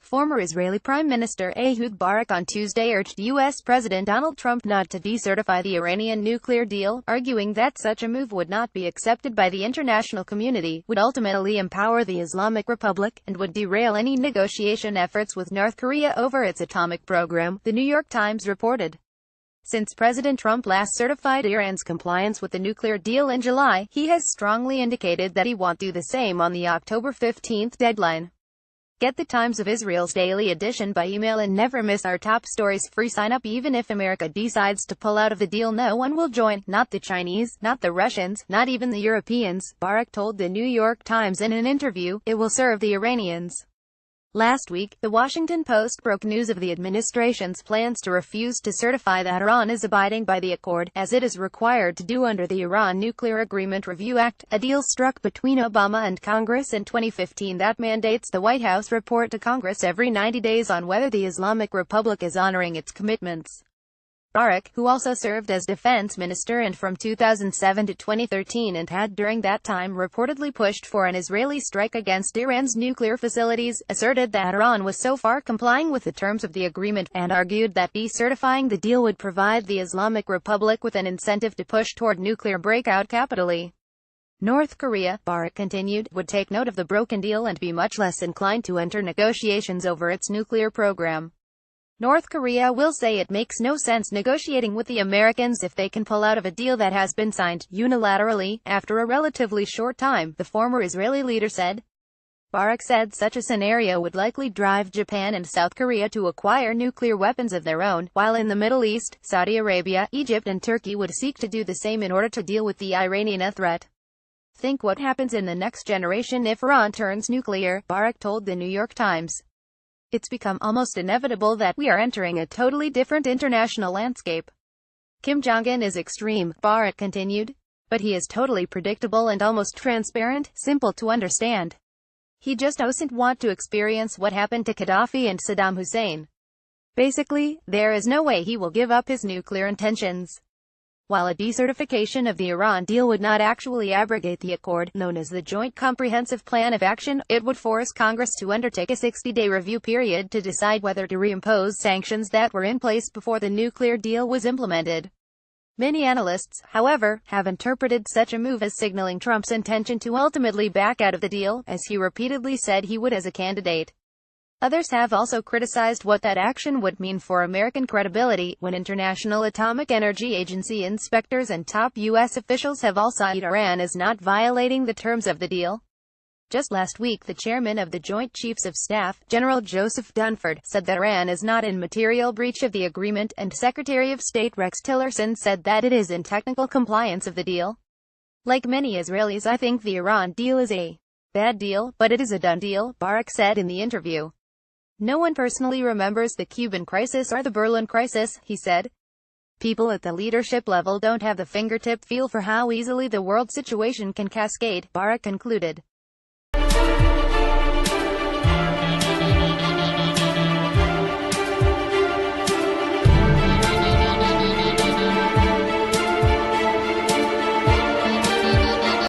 Former Israeli Prime Minister Ehud Barak on Tuesday urged U.S. President Donald Trump not to decertify the Iranian nuclear deal, arguing that such a move would not be accepted by the international community, would ultimately empower the Islamic Republic, and would derail any negotiation efforts with North Korea over its atomic program, The New York Times reported. Since President Trump last certified Iran's compliance with the nuclear deal in July, he has strongly indicated that he won't do the same on the October 15 deadline. Get the Times of Israel's daily edition by email and never miss our top stories. Free sign up. Even if America decides to pull out of the deal, no one will join, not the Chinese, not the Russians, not even the Europeans, Barak told the New York Times in an interview. It will serve the Iranians. Last week, The Washington Post broke news of the administration's plans to refuse to certify that Iran is abiding by the accord, as it is required to do under the Iran Nuclear Agreement Review Act, a deal struck between Obama and Congress in 2015 that mandates the White House report to Congress every 90 days on whether the Islamic Republic is honoring its commitments. Barak, who also served as defense minister and from 2007 to 2013 and had during that time reportedly pushed for an Israeli strike against Iran's nuclear facilities, asserted that Iran was so far complying with the terms of the agreement, and argued that decertifying the deal would provide the Islamic Republic with an incentive to push toward nuclear breakout capitally. North Korea, Barak continued, would take note of the broken deal and be much less inclined to enter negotiations over its nuclear program. North Korea will say it makes no sense negotiating with the Americans if they can pull out of a deal that has been signed unilaterally after a relatively short time, the former Israeli leader said. Barak said such a scenario would likely drive Japan and South Korea to acquire nuclear weapons of their own, while in the Middle East, Saudi Arabia, Egypt and Turkey would seek to do the same in order to deal with the Iranian threat. Think what happens in the next generation if Iran turns nuclear, Barak told the New York Times. It's become almost inevitable that we are entering a totally different international landscape. Kim Jong-un is extreme, Barak continued. But he is totally predictable and almost transparent, simple to understand. He just doesn't want to experience what happened to Gaddafi and Saddam Hussein. Basically, there is no way he will give up his nuclear intentions. While a decertification of the Iran deal would not actually abrogate the accord, known as the Joint Comprehensive Plan of Action, it would force Congress to undertake a 60-day review period to decide whether to reimpose sanctions that were in place before the nuclear deal was implemented. Many analysts, however, have interpreted such a move as signaling Trump's intention to ultimately back out of the deal, as he repeatedly said he would as a candidate. Others have also criticized what that action would mean for American credibility, when International Atomic Energy Agency inspectors and top U.S. officials have all cited Iran as not violating the terms of the deal. Just last week, the chairman of the Joint Chiefs of Staff, General Joseph Dunford, said that Iran is not in material breach of the agreement, and Secretary of State Rex Tillerson said that it is in technical compliance of the deal. Like many Israelis, I think the Iran deal is a bad deal, but it is a done deal, Barak said in the interview. No one personally remembers the Cuban crisis or the Berlin crisis, he said. People at the leadership level don't have the fingertip feel for how easily the world situation can cascade, Barak concluded.